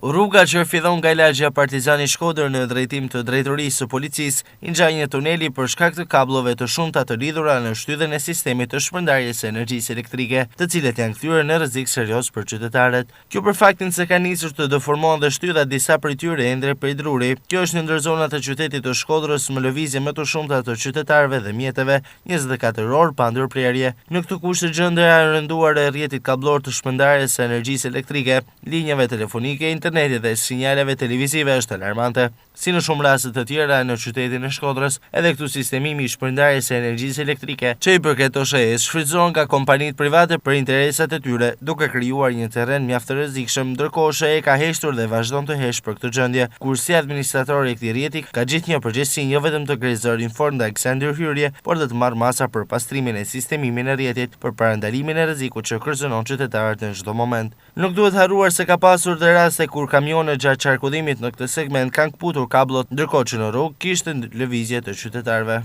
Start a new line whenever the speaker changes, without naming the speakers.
Rruga që fillon nga lagja Partizani Shkodër në drejtim të drejtorisë së policisë i ngjaj një tuneli për shkak të kabllove të shumta të lidhura në shtyllën e sistemit të shpërndarjes së energjisë elektrike, të cilat janë kthyer në rrezik serioz për qytetarët. Kjo për faktin se ka nisur të deformohen dhe shtylla disa prej tyre endre prej druri. Kjo është në ndër zonat e qytetit të Shkodrës me lëvizje më të shumta të qytetarëve dhe mjeteve 24 orë pa ndërprerje. Në këtë kushte gjendja e rënduar e rrjetit kabllor të shpërndarjes së energjisë elektrike, linjave telefonike, internetit dhe sinjaleve televizive është alarmante. Si në shumë raste të tjera në qytetin e Shkodrës, edhe këtu sistemimi i shpërndarjes së energjisë elektrike që i përket OSHE-s shfrytëzohen nga kompanitë private për interesat e tyre, duke krijuar një terren mjaft të rrezikshëm, ndërkohë OSHE ka heshtur dhe vazhdon të hesh për këtë gjendje, kur si administrator i këtij rrjeti ka gjithë një përgjegjësi jo vetëm të kryesor inform ndaj kësaj ndërhyrje, por dhe të marrë masa për pastrimin e sistemimin e rrjetit për parandalimin e rrezikut që kërcënon qytetarët në çdo moment. Nuk duhet harruar se ka pasur dhe raste kur kamionet gjatë qarkullimit në këtë segment kanë kputur kabllot, ndërkohë që në rrugë kishte lëvizje të qytetarëve.